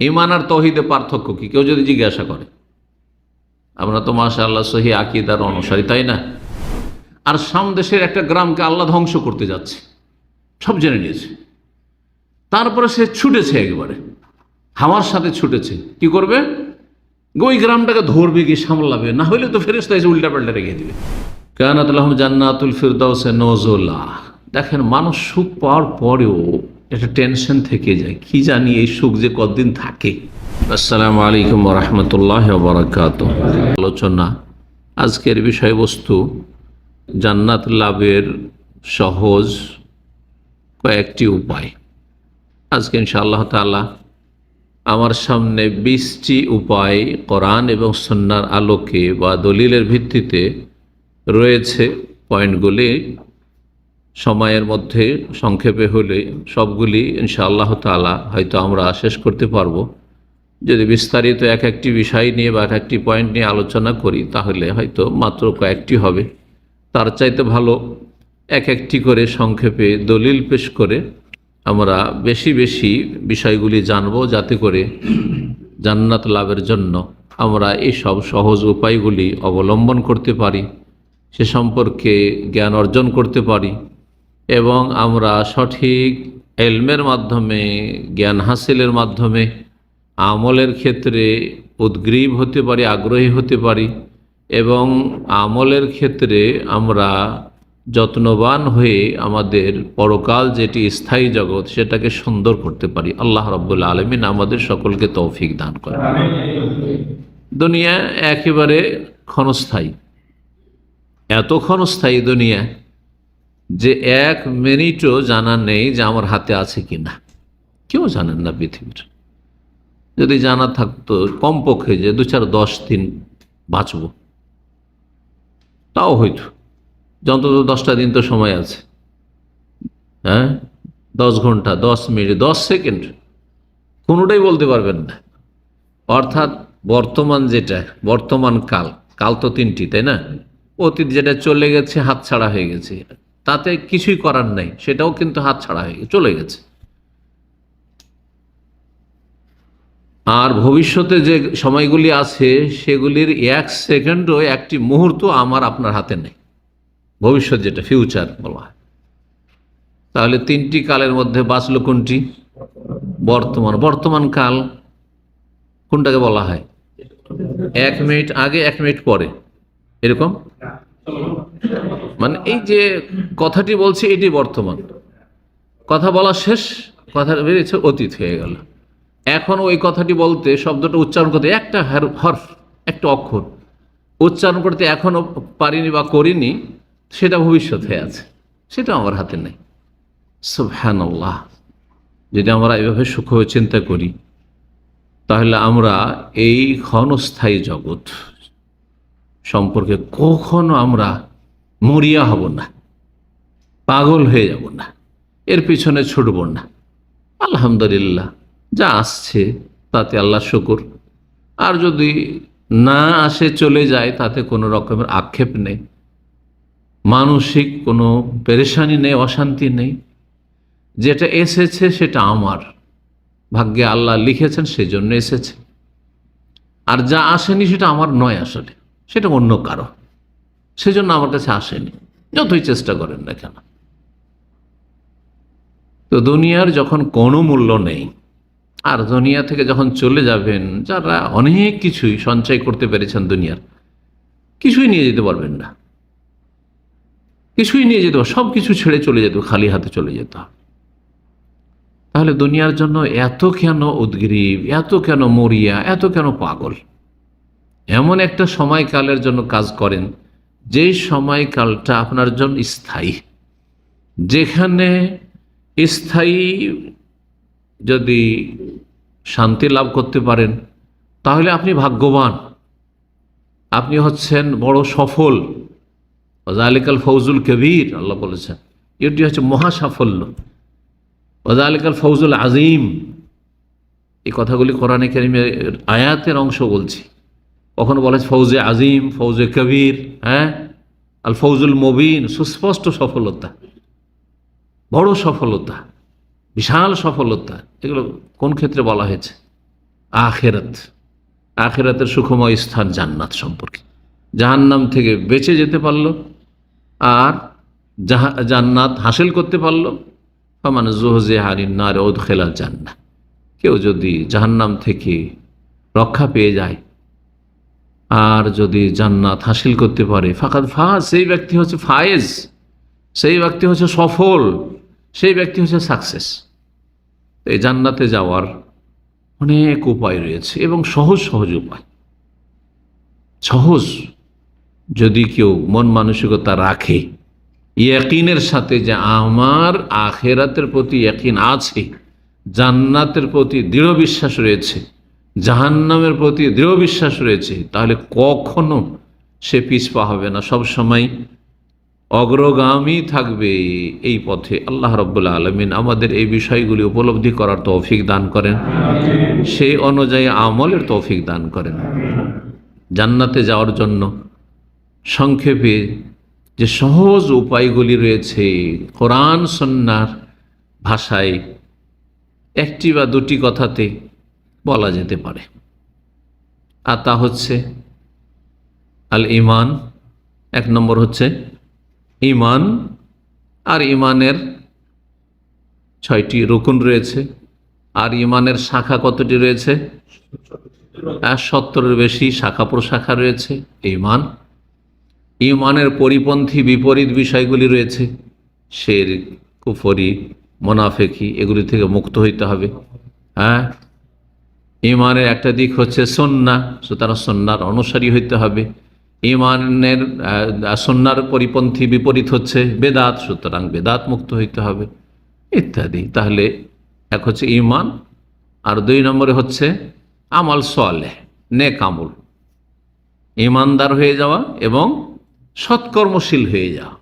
ঈমান আর তৌহিদে পার্থক্য কি কেউ যদি জিজ্ঞাসা করে? আমরা তো মাশাআল্লাহ সহি আকীদার অনুসারী, তাই না? আর সামদেশের একটা গ্রামকে আল্লাহ ধ্বংস করতে যাচ্ছে, সব জেনে নিয়েছে। তারপরে সে ছুটেছে, একেবারে হাওয়ার সাথে ছুটেছে। কি করবে? ওই গ্রামটাকে ধরবে, কি সামলাবে, না হলে তো ফেরেশতা এসে উল্টা পাল্টা রেখে দিবে। কানাত লাহুম জান্নাতুল ফিরদাউসে নুজুলা। দেখেন, মানুষ সুখ পাওয়ার পরেও একটা টেনশন থেকে যায়, কি জানি এই সুখ যে কতদিন থাকে। আসসালামু আলাইকুম ওয়া রাহমাতুল্লাহি ওয়া বারাকাতুহু। আলোচনা, আজকের বিষয়বস্তু জান্নাত লাভের সহজ কয়েকটি উপায়। আজকে ইনশাআল্লাহ তাআলা আমার সামনে 20টি উপায় কোরআন এবং সুন্নাহর আলোকে বা দলিলের ভিত্তিতে রয়েছে। পয়েন্টগুলি সময়ের মধ্যে সংক্ষেপে হলে সবগুলি ইনশাআল্লাহ তাআলা হয়তো আমরা শেষ করতে পারবো। যদি বিস্তারিত এক একটি বিষয় নিয়ে বা এক একটি পয়েন্ট নিয়ে আলোচনা করি তাহলে হয়তো মাত্র কয়েকটি হবে। তার চাইতে ভালো এক একটি করে সংক্ষেপে দলিল পেশ করে আমরা বেশি বেশি বিষয়গুলি জানব, যাতে করে জান্নাত লাভের জন্য আমরা এই সব সহজ উপায়গুলি অবলম্বন করতে পারি, সে সম্পর্কে জ্ঞান অর্জন করতে পারি এবং আমরা সঠিক ইলমের মাধ্যমে, জ্ঞান হাসিলের মাধ্যমে আমলের ক্ষেত্রে উদ্গ্রীব হতে পারি, আগ্রহী হতে পারি এবং আমলের ক্ষেত্রে আমরা যত্নবান হয়ে আমাদের পরকাল যেটি স্থায়ী জগৎ সেটাকে সুন্দর করতে পারি। আল্লাহ রাব্বুল আলামিন আমাদের সকলকে তৌফিক দান করেন। দুনিয়া একেবারে ক্ষণস্থায়ী, এত ক্ষণস্থায়ী দুনিয়া যে 1 মিনিটও জানা নেই যে আমার হাতে আছে কিনা। কেউ জানেন না পৃথিবীর। যদি জানা থাকতো কমপক্ষে যে 2-4-10 দিন বাঁচব, তাও হইতো। অন্তত 10টা দিন তো সময় আছে। হ্যাঁ, 10 ঘন্টা, 10 মিনিট, 10 সেকেন্ড কোনোটাই বলতে পারবেন না। অর্থাৎ বর্তমান যেটা, বর্তমান কাল, কাল তো 3টি, তাই না? অতীত যেটা চলে গেছে, হাতছাড়া হয়ে গেছে, তাতে কিছুই করার নাই, সেটাও কিন্তু হাতছাড়া হয়ে চলে গেছে। আর ভবিষ্যতে যে সময়গুলি আছে সেগুলির 1 সেকেন্ডও, একটি মুহূর্ত আমার আপনার হাতে নেই। ভবিষ্যৎ যেটা ফিউচার বলা হয়। তাহলে 3টি কালের মধ্যে বাঁচলো কোনটি? বর্তমান। বর্তমান কাল কোনটাকে বলা হয়? 1 মিনিট আগে, 1 মিনিট পরে, এরকম। মানে এই যে কথাটি বলছি এটি বর্তমান, কথা বলা শেষ, কথা বেরিয়েছে, অতীত হয়ে গেল। এখন ওই কথাটি বলতে, শব্দটা উচ্চারণ করতে একটা হরফ, একটা অক্ষর উচ্চারণ করতে এখনো পারিনি বা করিনি, সেটা ভবিষ্যৎ হয়ে আছে, সেটা আমার হাতে নেই। সুবহানাল্লাহ। যদি আমরা এভাবে সূক্ষ্ম চিন্তা করি তাহলে আমরা এই ক্ষণস্থায়ী জগৎ সম্পর্কে কখনো আমরা মরিয়া হব না, পাগল হয়ে যাব না, এর পিছনে ছুটব না। আলহামদুলিল্লাহ, যা আসছে তাতে আল্লাহ শুকর। আর যদি না আসে, চলে যায়, তাতে কোনো রকমের আক্ষেপ নেই, মানসিক কোনো পেরেশানি নেই, অশান্তি নেই। যেটা এসেছে সেটা আমার ভাগ্যে আল্লাহ লিখেছেন, সেজন্য এসেছে। আর যা আসেনি সেটা আমার নয়, আসলে সেটা অন্য কারো, সেজন্য আমার কাছে আসেনি, যতই চেষ্টা করেন না কেন। তো দুনিয়ার যখন কোনো মূল্য নেই, আর দুনিয়া থেকে যখন চলে যাবেন, যারা অনেক কিছুই সঞ্চয় করতে পেরেছেন, দুনিয়ার কিছুই নিয়ে যেতে পারবেন না, কিছুই নিয়ে যেতে, সব কিছু ছেড়ে চলে যেত, খালি হাতে চলে যেত। তাহলে দুনিয়ার জন্য এত কেন উদ্গ্রীব, এত কেন মরিয়া, এত কেন পাগল? এমন একটা সময়কালের জন্য কাজ করেন যে সময়কালটা আপনার জন্য স্থায়ী, যেখানে স্থায়ী যদি শান্তি লাভ করতে পারেন তাহলে আপনি ভাগ্যবান, আপনি হচ্ছেন বড় সফল। ওয়াযালিকাল ফৌজুল কবীর, আল্লাহ বলেছেন, এটি হচ্ছে মহা সাফল্য। ওয়াযালিকাল ফৌজুল আজিম, এই কথাগুলি কোরআনে কারীমের আয়াতের অংশ বলছি। কখনো বলে ফৌজে আজিম, ফৌজে কবীর, হ্যাঁ, আল ফৌজুল মুবিন, সুস্পষ্ট সফলতা, বড় সফলতা, বিশাল সফলতা। এগুলো কোন ক্ষেত্রে বলা হয়েছে? আখিরাত, আখিরাতের সুখময় স্থান জান্নাত সম্পর্কে, জাহান্নাম থেকে বেঁচে যেতে পারল আর জান্নাত হাসিল করতে পারল। ফামান যুহজিহা আনিন নার ওয়া উদখিলাল জান্নাহ, কেউ যদি জাহান্নাম থেকে রক্ষা পেয়ে যায় আর যদি জান্নাত হাসিল করতে পারে, ফাকাদ ফাজ, সেই ব্যক্তি হচ্ছে ফায়েজ, সেই ব্যক্তি হচ্ছে সফল, সেই ব্যক্তি হচ্ছে সাকসেস। এই জান্নাতে যাওয়ার অনেক উপায় রয়েছে এবং সহজ সহজ উপায়। সহজ যদি কেউ মন মানসিকতা রাখে ইয়াকিনের সাথে যে আমার আখিরাতের প্রতি ইয়াকিন আছে, জান্নাতের প্রতি দৃঢ় বিশ্বাস রয়েছে, জাহান্নামের প্রতি দৃঢ় বিশ্বাস রয়েছে, তাহলে কখনো সে পিছপা হবে না, সব সময় অগ্রগামী থাকবে এই পথে। আল্লাহ রাব্বুল আলামিন আমাদের এই বিষয়গুলি উপলব্ধি করার তৌফিক দান করেন, সেই অনুযায়ী আমলের তৌফিক দান করেন। জান্নাতে যাওয়ার জন্য সংক্ষেপে যে সহজ উপায়গুলি রয়েছে কোরআন সুন্নাহর ভাষায় একটি বা দুটি কথাতে বলা যেতে পারে, আর তা হচ্ছে আল ঈমান। এক নম্বর হচ্ছে ঈমান, আর ঈমানের 6টি রুকুন রয়েছে। আর ঈমানের শাখা কতটি রয়েছে? 70-এর বেশি শাখা প্রশাখা রয়েছে। ঈমান, ঈমানের পরিপন্থী বিপরীত বিষয়গুলি রয়েছে, শিরক, কুফরি, মুনাফিকি, এগুলি থেকে মুক্ত হইতে হবে। হ্যাঁ, ঈমানের একটা দিক হচ্ছে সুন্নাহ, সুতরাং সুন্নাহর অনুসারী হইতে হবে। ঈমানের সুন্নাহর পরিপন্থী বিপরীত হচ্ছে বেদাত, সুতরাং বেদাত মুক্ত হইতে হবে ইত্যাদি। তাহলে এক হচ্ছে ঈমান, আর 2 নম্বরে হচ্ছে আমল সালেহ, নেক আমল, ঈমানদার হয়ে যাওয়া এবং সৎকর্মশীল হয়ে যাওয়া।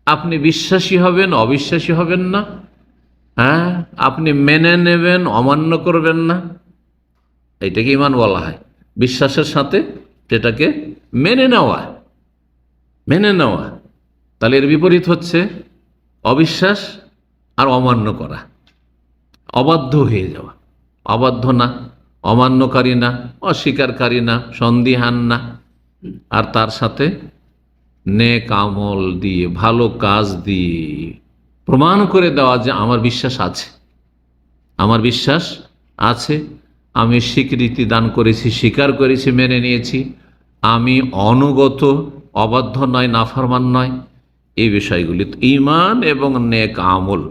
আপনি বিশ্বাসী হবেন, অবিশ্বাসী হবেন না। হ্যাঁ, আপনি মেনে নেবেন, অমান্য করবেন না, এইটাকে ঈমান বলা হয়। বিশ্বাসের সাথে যেটাকে মেনে নেওয়া, মেনে নেওয়া। তাহলে এর বিপরীত হচ্ছে অবিশ্বাস আর অমান্য করা, অবাধ্য হয়ে যাওয়া। অবাধ্য না, অমান্যকারী না, অস্বীকারী না, সন্দিহান না। আর তার সাথে নেক আমল দিয়ে, ভালো কাজ দিয়ে প্রমাণ করে দেওয়া যে আমার বিশ্বাস আছে, আমার বিশ্বাস আছে, আমি স্বীকৃতি দান করেছি, স্বীকার করেছি, মেনে নিয়েছি, আমি অনুগত, অবাধ্য নয়, নাফরমান নয়। এই বিষয়গুলি ঈমান এবং নেক আমল,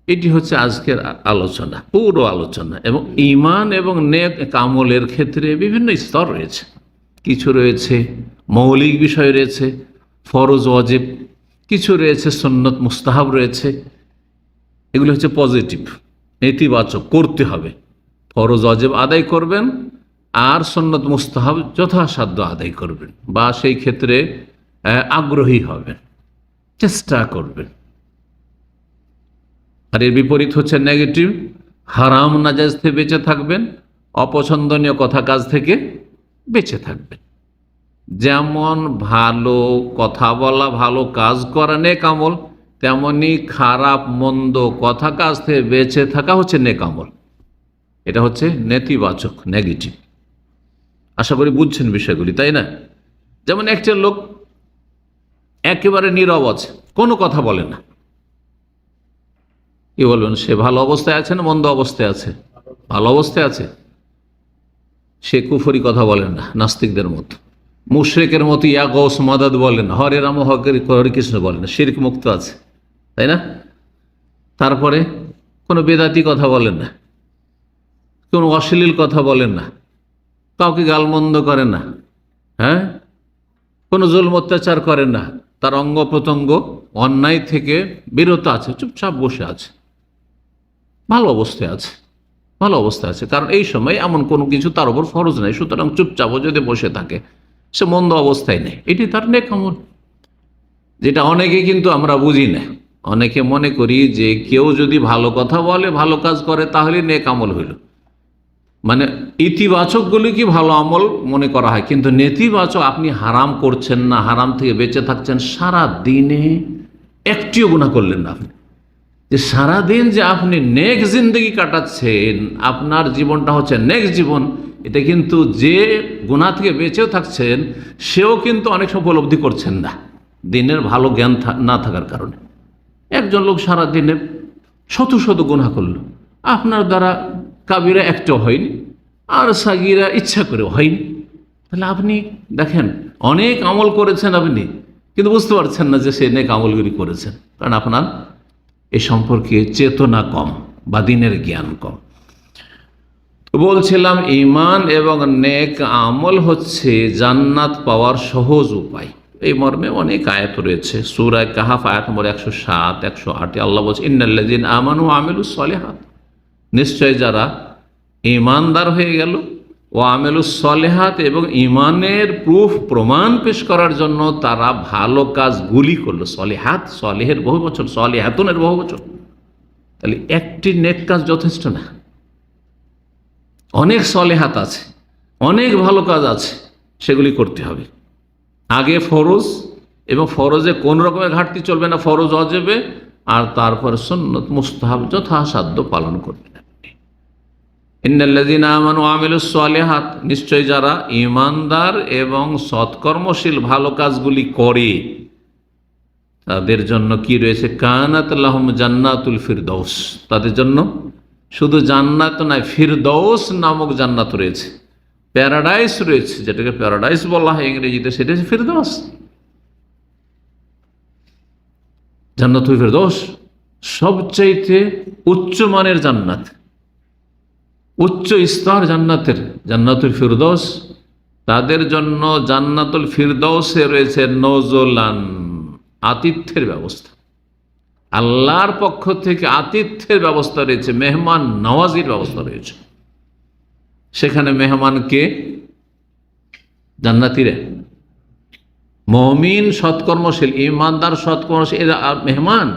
এটি হচ্ছে আজকের আলোচনা, পুরো আলোচনা। এবং ঈমান এবং নেক আমলের ক্ষেত্রে বিভিন্ন স্তর রয়েছে। কিছু রয়েছে মৌলিক বিষয় রয়েছে, ফরজ ওয়াজিব, কিছু রয়েছে সুন্নত মুস্তাহাব রয়েছে। এগুলো হচ্ছে পজিটিভ, নেতিবাচক, করতে হবে। ফরজ ওয়াজিব আদায় করবেন আর সুন্নত মুস্তাহাব যথাসাধ্য আদায় করবেন, বা সেই ক্ষেত্রে আগ্রহী হবেন, চেষ্টা করবেন। আর এর বিপরীত হচ্ছে নেগেটিভ, হারাম নাজায়েজ থেকে বেঁচে থাকবেন, অপছন্দনীয় কথা কাজ থেকে বেঁচে থাকবেন। যেমন ভালো কথা বলা, ভালো কাজ করা নেক আমল, তেমনি খারাপ মন্দ কথা কাজ থেকে বেঁচে থাকা হচ্ছে নেক আমল। এটা হচ্ছে নেতিবাচক, নেগেটিভ। আশা করি বুঝছেন বিষয়গুলি, তাই না? যেমন একটা লোক একেবারে নীরব আছে, কোনো কথা বলে না, কি বলবেন? সে ভালো অবস্থায় আছে না মন্দ অবস্থায় আছে? ভালো অবস্থায় আছে। সে কুফরি কথা বলেন না, নাস্তিকদের মতো, মুশরিকের মতো ইয়া গৌস মাদাদ বলেন না, হরে রাম হরে কৃষ্ণ বলেন না, শিরক মুক্ত আছে, তাই না? তারপরে কোনো বেদাতি কথা বলেন না, কোনো অশ্লীল কথা বলেন না, কাউকে গালমন্দ করেন না, হ্যাঁ, কোনো জুলম অত্যাচার করেন না, তার অঙ্গ প্রত্যঙ্গ অন্যায় থেকে বিরত আছে, চুপচাপ বসে আছে, ভালো অবস্থায় আছে, ভালো অবস্থায় আছে। কারণ এই সময় এমন কোনো কিছু তার উপর ফরজ নাই, সুতরাং চুপচাপও যদি বসে থাকে সে মন্দ অবস্থায় নেই, এটি তার নেক আমল। যেটা অনেকে কিন্তু আমরা বুঝি না, অনেকে মনে করি যে কেউ যদি ভালো কথা বলে, ভালো কাজ করে, তাহলে নেক আমল হইল। মানে ইতিবাচকগুলি কি ভালো আমল মনে করা হয়, কিন্তু নেতিবাচক, আপনি হারাম করছেন না, হারাম থেকে বেঁচে থাকছেন, সারা দিনে একটিও গুনাহ করলেন না, আপনি যে সারাদিন যে আপনি নেক্সট জিন্দগি কাটাচ্ছেন, আপনার জীবনটা হচ্ছে নেক্সট জীবন, এটা কিন্তু যে গুনাহ থেকে বেঁচেও থাকছেন সেও কিন্তু অনেক সময় উপলব্ধি করছেন না, দিনের ভালো জ্ঞান না থাকার কারণে। একজন লোক সারাদিনে শত শত গুনাহ করল, আপনার দ্বারা কাবিরা একটাও হয়নি আর সাগিরা ইচ্ছা করে হয়নি। তাহলে আপনি দেখেন অনেক আমল করেছেন আপনি, কিন্তু বুঝতে পারছেন না যে সে নেক আমলগুলি করেছেন, কারণ আপনার এ সম্পর্কে চেতনা কম বা দিনের জ্ঞান কম। বলছিলাম ঈমান এবং নেক আমল হচ্ছে জান্নাত পাওয়ার সহজ উপায়। এই মর্মে অনেক আয়াত রয়েছে। সূরা কাহাফ আয়াত নম্বর 107, 108 আল্লাহ বলছে ইন্নাল্লাযীনা আমানু ওয়া আমিলুস সলিহাত, নিশ্চয় যারা ঈমানদার হয়ে গেল ও আমিলুস সলিহাত এবং ঈমানের প্রুফ প্রমাণ পেশ করার জন্য তারা ভালো কাজগুলি করলো। সলিহাত, সলিহের বহু বচন, সলিহাতুনের বহু বচন। তাহলে একটি নেক কাজ যথেষ্ট না, অনেক সলেহাত আছে, অনেক ভালো কাজ আছে, সেগুলি করতে হবে। আগে ফরজ, এবং ফরজে কোন রকমের ঘাটতি চলবে না, ফরজ ওয়াজিবে, আর তারপর সুন্নত মুস্তাহাব যথাসাধ্য পালন করবেন। ইন্নাল্লাযীনা আমানু ওয়া আমিলুস সলিহাত, নিশ্চয় যারা ঈমানদার এবং সৎকর্মশীল ভালো কাজগুলি করে তাদের জন্য কি রয়েছে, কানাত লাহুম জান্নাতুল ফিরদৌস, তাদের জন্য শুধু জান্নাত নয়, ফিরদৌস নামক জান্নাত রয়েছে, প্যারাডাইস রয়েছে, যেটাকে প্যারাডাইস বলা হয় ইংরেজিতে, সেটা হচ্ছে ফিরদৌস। জান্নাতুল ফিরদৌস সবচাইতে উচ্চ মানের জান্নাত, উচ্চ স্তর জান্নাতের, জান্নাতুল ফিরদৌস। তাদের জন্য জান্নাতুল ফিরদৌসে রয়েছে নজলান, আতিথ্যের ব্যবস্থা, আল্লাহর পক্ষ থেকে আতিথ্যের ব্যবস্থা রয়েছে, মেহমান নওয়াজির ব্যবস্থা রয়েছে। সেখানে মেহমানকে জান্নাতীরা, মুমিন সৎকর্মশীল ঈমানদার সৎকর্মশীল এরা মেহমান।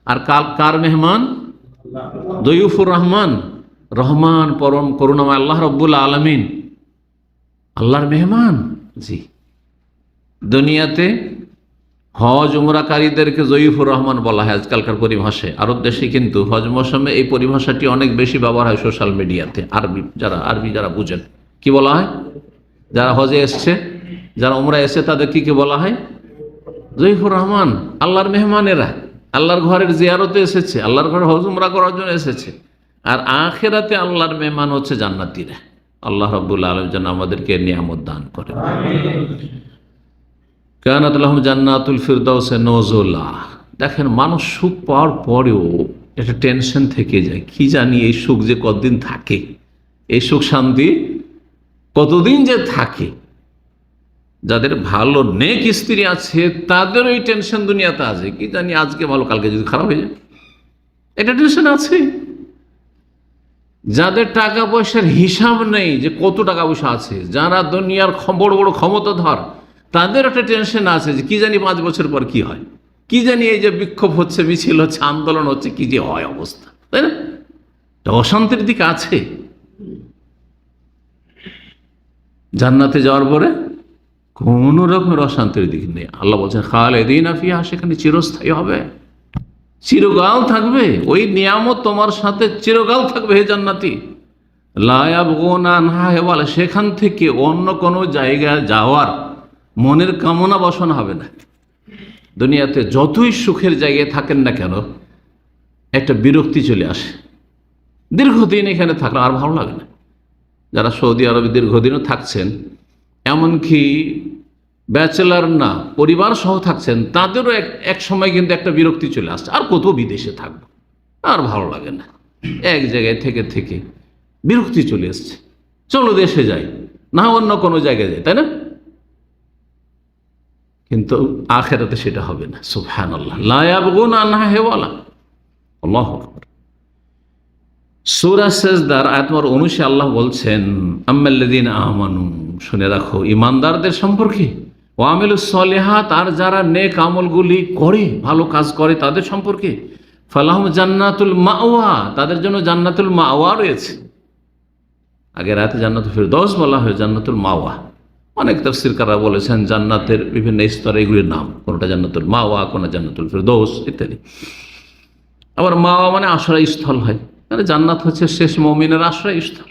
আর কার মেহমান? দয়ুফুর রহমান, রহমান পরম করুণাময় আল্লাহ রব্বুল আলামিন, আল্লাহর মেহমান। জি, দুনিয়াতে হজ উমরাকারীদেরকে জয়ীফুর রহমান বলা হয় আজকালকার পরিভাষায়। আরব দেশে কিন্তু হজ মৌসুমে এই পরিভাষাটি অনেক বেশি ব্যবহার হয় সোশ্যাল মিডিয়াতে। আরবি যারা বুঝেন কি বলা হয়, যারা হজে এসছে, যারা উমরা এসছে, তাদের কি বলা হয়? জয়ীফুর রহমান, আল্লাহর মেহমানেরা, আল্লাহর ঘরের জিয়ারতে এসেছে, আল্লাহর ঘরে হজ উমরা করার জন্য এসেছে। আর আখিরাতে আল্লাহর মেহমান হচ্ছে জান্নাতীরা। আল্লাহ রাব্বুল আলামিন যেন আমাদেরকে নিয়ামত দান করে। কানাত লাহুম জান্নাতুল ফিরদাউসে নজুলা। দেখেন, মানুষ সুখ পাওয়ার পরেও একটা টেনশন থেকে যায়, কি জানি এই সুখ যে কতদিন থাকে, এই সুখ শান্তি কতদিন যে থাকে। যাদের ভালো নেক স্ত্রী আছে তাদের ওই টেনশন দুনিয়াতে আছে, কি জানি আজকে ভালো কালকে যদি খারাপ হয়ে যায়, এটা টেনশন আছে। যাদের টাকা পয়সার হিসাব নেই যে কত টাকা পয়সা আছে, যারা দুনিয়ার বড় বড় ক্ষমতাধর, তাদের একটা টেনশন আছে যে কি জানি 5 বছর পর কি হয়, কি জানি এই যে বিক্ষোভ হচ্ছে, মিছিল হচ্ছে, আন্দোলন হচ্ছে, কি যে হয় অবস্থা, তাই না? অশান্তির দিক আছে। জান্নাতে যাওয়ার পরে কোন রকমের অশান্তির দিক নেই। আল্লাহ বলছেন খালিদিনা ফিহা, সেখানে চিরস্থায়ী হবে, চিরকাল থাকবে। ওই নিয়ামত তোমার সাথে চিরকাল থাকবে হে জান্নাতি। লা ইয়াবগুনা আনহা হিওয়ালা, সেখান থেকে অন্য কোনো জায়গায় যাওয়ার মনের কামনা বাসনা হবে না। দুনিয়াতে যতই সুখের জায়গায় থাকেন না কেন, একটা বিরক্তি চলে আসে। দীর্ঘদিন এখানে থাকলে আর ভালো লাগে না। যারা সৌদি আরবে দীর্ঘদিনও থাকছেন, এমনকি ব্যাচেলার না পরিবার সহ থাকছেন, তাদেরও এক সময় কিন্তু একটা বিরক্তি চলে আসছে, আর কত বিদেশে থাকবো, আর ভালো লাগে না। এক জায়গায় থেকে থেকে বিরক্তি চলে এসছে, চলো দেশে যাই, না অন্য কোনো জায়গায় যাই, তাই না? কিন্তু আখিরাতে সেটা হবে না। সুবহানাল্লাহ, লা ইয়াবগুনা আনহা হিওয়ালা। আল্লাহু আকবার। সূরা সাজদার আয়াত নম্বর 19 আল্লাহ বলছেন আম্মাল্লাযীনা আমানু, শুনে রাখো ঈমানদারদের সম্পর্কে, ওয়া আমিলুস সলিহাত, আর যারা নেক আমলগুলি করে, ভালো কাজ করে, তাদের সম্পর্কে, ফালাহুম জান্নাতুল মাওয়া, তাদের জন্য জান্নাতুল মাওয়া রয়েছে। আগের আয়াতে জান্নাতুল ফিরদৌস বলা হয়, জান্নাতুল মাওয়া। অনেক তাফসীরকাররা বলেছেন জান্নাতের বিভিন্ন স্তরে এগুলির নাম, কোনটা জান্নাতুল মাওয়া, কোনটা জান্নাতুল ফিরদৌস ইত্যাদি। আবার মাওয়া মানে আশ্রয়স্থল হয়, তাহলে জান্নাত হচ্ছে শেষ মুমিনের আশ্রয়স্থল।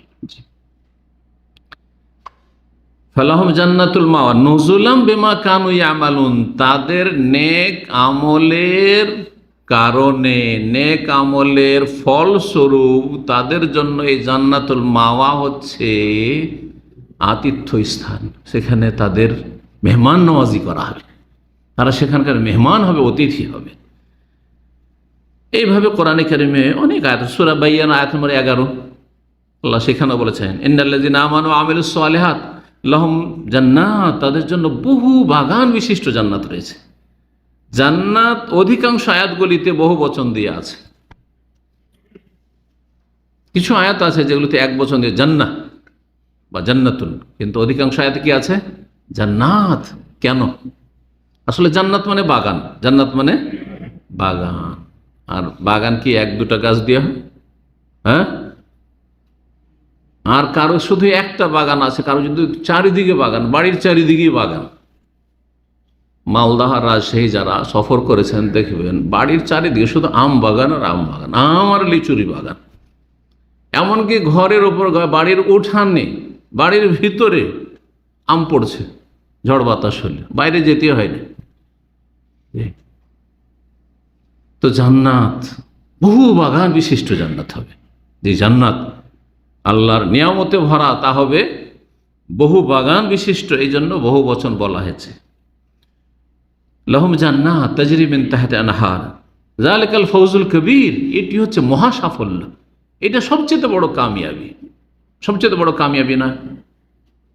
ফালাহুম জান্নাতুল মাওয়া নুজুলাম বিমা কানু ইয়ামালুন, তাদের নেক আমলের কারণে, নেক আমলের ফলস্বরূপ তাদের জন্য এই জান্নাতুল মাওয়া হচ্ছে আতিথ্য স্থান। সেখানে তাদের মেহমান নওয়াজি করা হবে, তারা সেখানকার মেহমান হবে, অতিথি হবে। এইভাবে কোরআনে কারিমে অনেক আয়াত, সূরা বাইয়ানা আয়াত নম্বর 11 আল্লাহ সেখানে বলেছেন ইন্নাল্লাযিনা আমানু ওয়া আমিলুস সালিহাত লাহুম জান্নাত, তাদের জন্য বহু বাগান বিশিষ্ট জান্নাত রয়েছে। জান্নাত অধিকাংশ আয়াতগুলিতে বহু বচন দিয়ে আছে, কিছু আয়াত আছে যেগুলোতে এক বচন দিয়ে জান্নাহ বা জান্নাতুন, কিন্তু অধিকাংশ আয়াতে কি আছে? জান্নাত। কেন? আসলে জান্নাত মানে বাগান, জান্নাত মানে বাগান। আর বাগান কি এক দুটা গাছ দিয়ে হয়? হ্যাঁ, আর কারো শুধু একটা বাগান আছে, কারো যদি চারিদিকে বাগান, বাড়ির চারিদিকেই বাগান। মালদা রাজশাহী যারা সফর করেছেন দেখবেন বাড়ির চারিদিকে শুধু আম বাগান আর আম বাগান, আম আর লিচুরি বাগান। এমনকি ঘরের ওপর, বাড়ির উঠানে, বাড়ির ভিতরে আম পড়ছে ঝড় বাতাস হলে, বাইরে যেতে হয়নি। তো জান্নাত বহু বাগান বিশিষ্ট জান্নাত হবে। যে জান্নাত আল্লাহর নিয়ামতে ভরা, তা হবে বহু বাগান বিশিষ্ট। এই জন্য বহু বচন বলা হয়েছে। লাহুম জান্নাত তাজরি মিন তাহতিহা আনহার যালিকাল ফওজুল কবির, এটি হচ্ছে মহা সাফল্য, এটা সবচেয়ে বড় কামিয়াবি। সবচেয়ে বড় কামিয়াবি না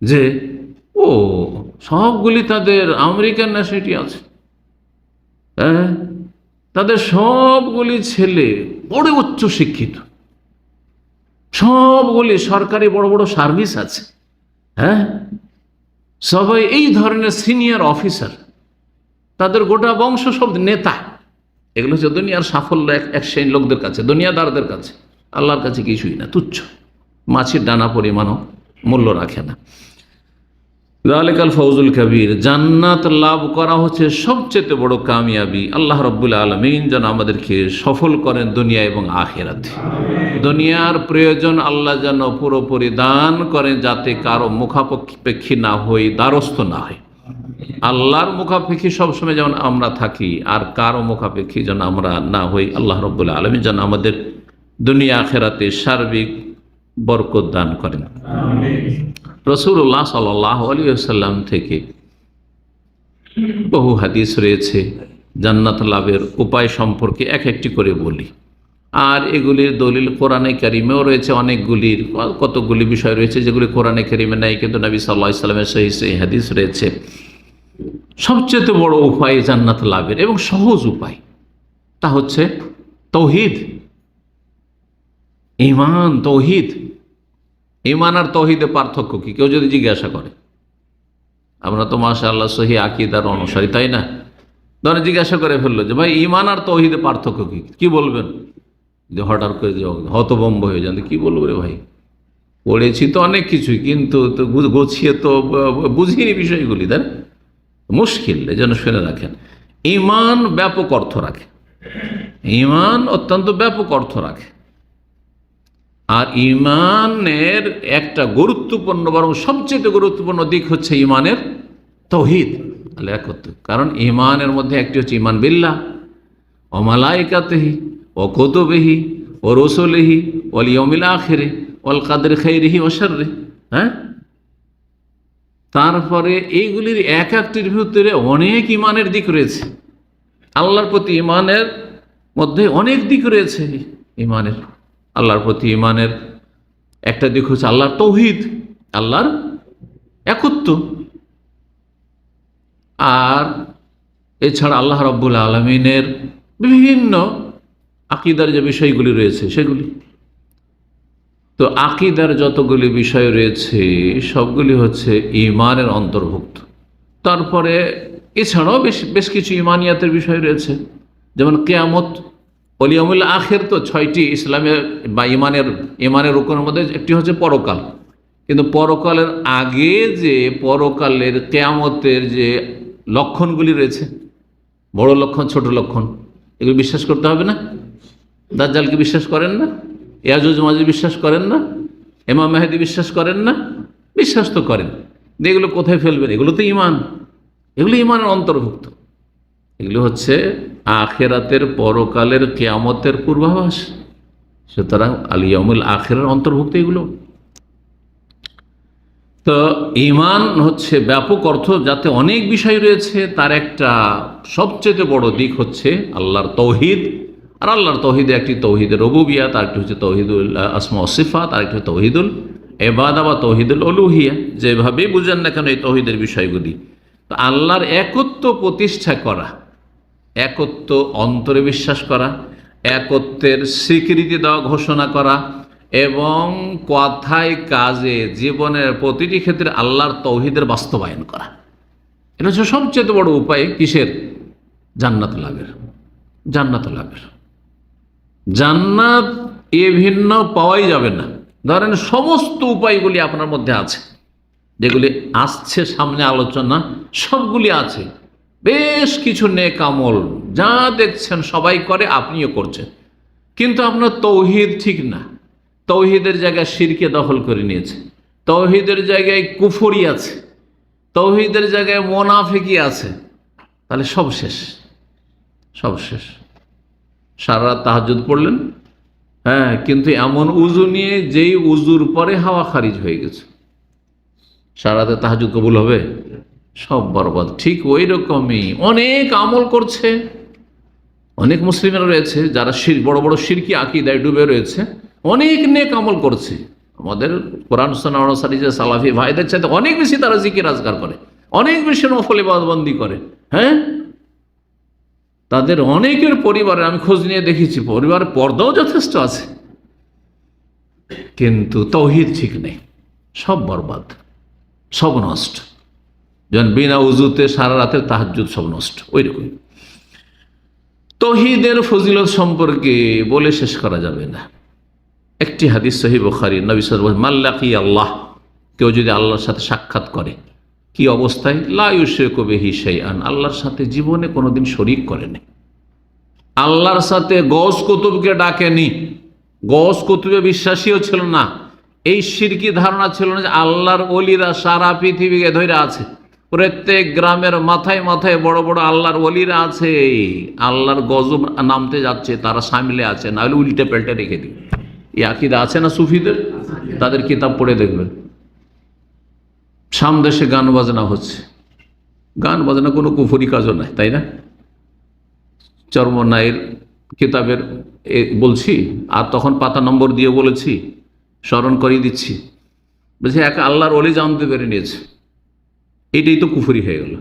যে ও সবগুলি তাদের আমেরিকান ন্যাশনালিটি আছে, হ্যাঁ, তাদের সবগুলি ছেলে বড় উচ্চ শিক্ষিত, সবগুলি সরকারি বড় বড় সার্ভিস আছে, হ্যাঁ, সবাই এই ধরনের সিনিয়র অফিসার, তাদের গোটা বংশ সব নেতা। এগুলো হচ্ছে দুনিয়ার সাফল্য এক শ্রেণীর লোকদের কাছে, দুনিয়াদারদের কাছে। আল্লাহর কাছে কিছুই না, তুচ্ছ, মাছির ডানা পরিমাণও মূল্য রাখে না। যালিকাল ফওজুল কবির, জান্নাত লাভ করা হচ্ছে সবচেয়ে বড় কামিয়াবি। আল্লাহ রাব্বুল আলামিন যেন আমাদেরকে সফল করেন দুনিয়া এবং আখিরাতে। দুনিয়ার প্রয়োজন আল্লাহ যেন পুরোপুরি দান করেন, যাতে কারো মুখাপেক্ষী না হই, দ্বারস্থ না হয়। আল্লাহর মুখাপেক্ষী সবসময় যেমন আমরা থাকি, আর কারো মুখাপেক্ষী যেন আমরা না হই। আল্লাহ রাব্বুল আলামিন যেন আমাদের দুনিয়া আখিরাতে সার্বিক বরকত দান করেন। রাসূলুল্লাহ সাল্লাল্লাহু আলাইহি ওয়াসাল্লাম থেকে বহু হাদিস রয়েছে জান্নাত লাভের উপায় সম্পর্কে, এক একটি করে বলি। আর এগুলির দলিল কোরআনে কারিমেও রয়েছে, অনেকগুলির কতগুলি বিষয় রয়েছে যেগুলি কোরআনে কারিমে নাই, কিন্তু নবী সাল্লাল্লাহু আলাইহি ওয়াসাল্লামের সহিহ হাদিস রয়েছে। সবচেয়ে বড় উপায় জান্নাত লাভের এবং সহজ উপায়, তা হচ্ছে তাওহীদ, ঈমান। তাওহীদ, ঈমান আর তাওহীদের পার্থক্য কি কেউ যদি জিজ্ঞাসা করে? আমরা তো মাশাআল্লাহ সহিহ আকীদার অনুসারী, তাই না? ধরেন জিজ্ঞাসা করে ফেললো যে ভাই ঈমান আর তাওহীদের পার্থক্য কি, কি বলবেন? যে হঠাৎ করে হতভম্ব হয়ে যান, কি বলবো রে ভাই, পড়েছি তো অনেক কিছুই, কিন্তু গুছিয়ে তো বুঝিনি বিষয়গুলি, তাই মুশকিল। এই জন্য শুনে রাখেন, ঈমান ব্যাপক অর্থ রাখে, ঈমান অত্যন্ত ব্যাপক অর্থ রাখে। আর ঈমানের একটা গুরুত্বপূর্ণ, বরং সবচেয়ে গুরুত্বপূর্ণ দিক হচ্ছে ঈমানের তাওহীদ, আল্লাহ একত্ব। কারণ ঈমানের মধ্যে একটি হচ্ছে ঈমান বিল্লাহ ওয়া মালাইকাতিহি ওয়া কুতুবিহি ওয়া রুসুলিহি ওয়াল ইয়াউমিল আখির ওয়াল কদরি খাইরিহি ওয়া শাররিহি। হ্যাঁ, তারপরে এইগুলির এক একটির ভিতরে অনেক ঈমানের দিক রয়েছে। আল্লাহর প্রতি ঈমানের মধ্যে অনেক দিক রয়েছে। ঈমানের, আল্লাহর প্রতি ঈমানের একটা দিক হচ্ছে আল্লাহর তাওহীদ, আল্লাহর একত্ব। আর এছাড়া আল্লাহ রাব্বুল আলামিনের বিভিন্ন আকীদার যে বিষয়গুলি রয়েছে সেগুলি। তো আকীদার যতগুলি বিষয় রয়েছে সবগুলি হচ্ছে ঈমানের অন্তর্ভুক্ত। তারপরে এছাড়াও বেশ কিছু ঈমানিয়াতের বিষয় রয়েছে, যেমন কিয়ামত, ওয়াল ইয়াউমিল আখির। তো 6টি ইসলামের বা ঈমানের রুকনের মধ্যে একটি হচ্ছে পরকাল। কিন্তু পরকালের আগে যে পরকালের কিয়ামতের যে লক্ষণগুলি রয়েছে, বড় লক্ষণ ছোট লক্ষণ, এগুলো বিশ্বাস করতে হবে না? দাজ্জালকে বিশ্বাস করেন না? ইয়াজুজ মাজুজ বিশ্বাস করেন না? ইমাম মেহেদী বিশ্বাস করেন না? বিশ্বাস তো করেন। এগুলো কোথায় ফেলবেন? এগুলো তো ঈমান, এগুলো ঈমানের অন্তর্ভুক্ত। এগুলো হচ্ছে আখিরাতের, পরকালের, কিয়ামতের পূর্বাভাস। সুতরাং আল ইয়াউমুল আখিরের অন্তর্ভুক্ত এগুলো। তো ঈমান হচ্ছে ব্যাপক অর্থ, যাতে অনেক বিষয় রয়েছে। তার একটা সবচেয়ে বড় দিক হচ্ছে আল্লাহর তৌহিদ। আর আল্লাহর তৌহিদে একটি তৌহিদের রুবুবিয়্যাত, আর একটি হচ্ছে তৌহিদুল আসমা ওয়া সিফাত, আর একটি তৌহিদুল ইবাদা বা তৌহিদুল উলুহিয়া। যেভাবেই বুঝেন না কেন এই তৌহিদের বিষয়গুলি, তো আল্লাহর একত্ব প্রতিষ্ঠা করা, একত্ব অন্তরে বিশ্বাস করা, একত্বের স্বীকৃতি দেওয়া, ঘোষণা করা, এবং কথায় কাজে জীবনের প্রতিটি ক্ষেত্রে আল্লাহর তৌহিদের বাস্তবায়ন করা। এটা হচ্ছে সবচেয়ে বড় উপায় কিসের? জান্নাত লাভের। জান্নাত লাভের। জান্নাত এ ভিন্ন পাওয়াই যাবে না। ধরেন সমস্ত উপায়গুলি আপনার মধ্যে আছে, যেগুলি আসছে সামনে আলোচনা, সবগুলি আছে। বেশ কিছু নেক আমল যা দেখছেন সবাই করে, আপনিও করছেন, কিন্তু আপনার তৌহিদ ঠিক না। তৌহিদের জায়গায় শিরকে দখল করে নিয়েছে, তৌহিদের জায়গায় কুফরি আছে, তৌহিদের জায়গায় মোনাফিকি আছে, তাহলে সব শেষ, সব শেষ। সারা রাত তাহাজ্জুদ পড়লেন, হ্যাঁ, কিন্তু এমন উজু নিয়ে যেই উজুর পরে হাওয়া খারিজ হয়ে গেছে, সারা রাতে তাহাজ্জুদ কবুল হবে? সব বরবাদ। ঠিক ওই রকমই অনেক আমল করছে, অনেক মুসলিমেরা রয়েছে যারা বড় বড় শিরকি আকীদায় ডুবে রয়েছে, অনেক নেক আমল করছে। আমাদের কোরআন সুন্নাহ অনুসারী যে সালাফি ভাইদের চাইতে অনেক বেশি তারা জিকির আজকার করে, অনেক বেশি নফল ইবাদতবন্দি করে। হ্যাঁ, তাদের অনেকের পরিবারে আমি খোঁজ নিয়ে দেখেছি, পরিবারের পর্দাও যথেষ্ট আছে, কিন্তু তৌহিদ ঠিক নেই, সব বরবাদ, সব নষ্ট। যেমন বিনা উজুতে সারা রাতের তাহাজ্জুদ, সব নষ্ট। ওই রকম তৌহিদের ফজিলত সম্পর্কে বলে শেষ করা যাবে না। একটি হাদিস সহিহ বুখারী, নবী সাল্লাল্লাহু আলাইহি ওয়াসাল্লাম, মাল্লাকি আল্লাহ, কেউ যদি আল্লাহর সাথে সাক্ষাৎ করে, কি অবস্থায়? লা ইউশরিকু বিহি শাইআন, আল্লাহর সাথে জীবনে কোনোদিন শরীক করেনি। আল্লাহর সাথে গৌস কুতুবকে ডাকেনি, গৌস কুতুবে বিশ্বাসীও ছিল না। এই শিরকি ধারণা ছিল না যে আল্লাহর ওলিরা সারা পৃথিবীকে ধরে আছে, প্রত্যেক গ্রামের মাথায় মাথায় বড় বড় আল্লাহর ওলিরা আছে, আল্লাহর গজব নামতে যাচ্ছে, তারা সামিলে আছে, না হলে উল্টে পাল্টে রেখে দিবে। এই আকীদা আছে না সুফিদের? তাদের কিতাব পড়ে দেখবেন। সামদেশে গান বাজনা হচ্ছে, গান বাজনা কোনো কুফরি কাজও নাই, তাই না? চরমনাইয়ের কিতাবের বলছি, আর তখন পাতা নম্বর দিয়ে বলেছি, স্মরণ করিয়ে দিচ্ছি। বলছি এক আল্লাহর ওলি জানতে পেরে নিয়েছে, এইটাই তো কুফরি হয়ে গেল।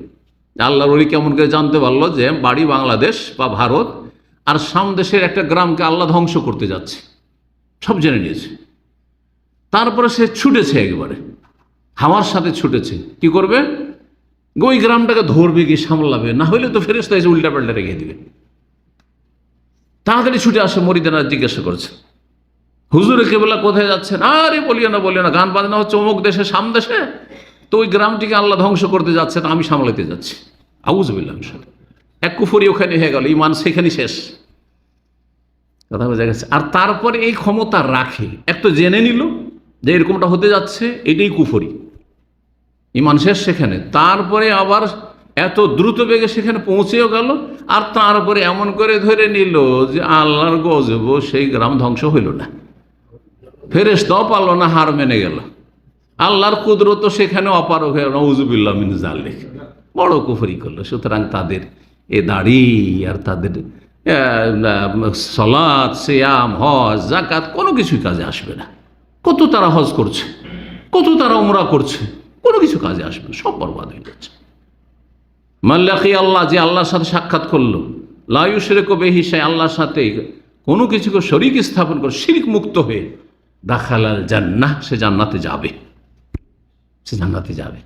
আল্লাহর ওলি কেমন করে জানতে পারলো যে বাড়ি বাংলাদেশ বা ভারত, আর সামদেশের একটা গ্রামকে আল্লাহ ধ্বংস করতে যাচ্ছে, সব জেনে নিয়েছে। তারপরে সে ছুটেছে, একেবারে হাওয়ার সাথে ছুটেছে। কি করবে? ওই গ্রামটাকে ধরবে, কি সামলাবে, না হইলে তো ফেরেশতা এসে উল্টা পাল্টা রেখে দিবে। তাড়াতাড়ি ছুটে আসে, মরিদানা জিজ্ঞাসা করছে, হুজুরে কেবলা কোথায় যাচ্ছেন? আরে বলিও না, গান বাজনা হচ্ছে অমুক দেশে, সামদেশে, তো ওই গ্রামটিকে আল্লাহ ধ্বংস করতে যাচ্ছে, তা আমি সামলাতে যাচ্ছি। আউযুবিল্লাহ, এক কুফরি ওখানে হয়ে গেল, ঈমান সেখানে শেষ। কথা বোঝা গেছে? আর তারপরে এই ক্ষমতা রাখে, এক তো জেনে নিল যে এরকমটা হতে যাচ্ছে, এটাই কুফরি, ঈমান শেষ সেখানে। তারপরে আবার এত দ্রুত বেগে সেখানে পৌঁছেও গেল, আর তারপরে এমন করে ধরে নিল যে আল্লাহর গজব, সেই গ্রাম ধ্বংস হইল না, ফেরেশতাও পারল না, হার মেনে গেল। আল্লাহর কুদরত সেখানে অপারগ হয়ে, নাউযুবিল্লাহ মিন যালিক, বড় কুফরি করলো। সুতরাং তাদের এ দাড়ি আর তাদের সালাত, সিয়াম, হজ, যাকাত কোনো কিছুই কাজে আসবে না। কত তারা হজ করছে, কত তারা উমরা করছে, কোনো কিছু কাজে আসবে না, সব বরবাদ হয়ে যাচ্ছে। মাল্লাকি আল্লাহ, যে আল্লাহর সাথে সাক্ষাৎ করলো, লা ইউশরিকু বিহি শাইআন, আল্লাহর সাথে কোনো কিছুকে শরীক স্থাপন করে শিরক মুক্ত হয়ে, দাখালাল জান্নাহ, সে জান্নাতে যাবে, সে জান্নাতে যাবে।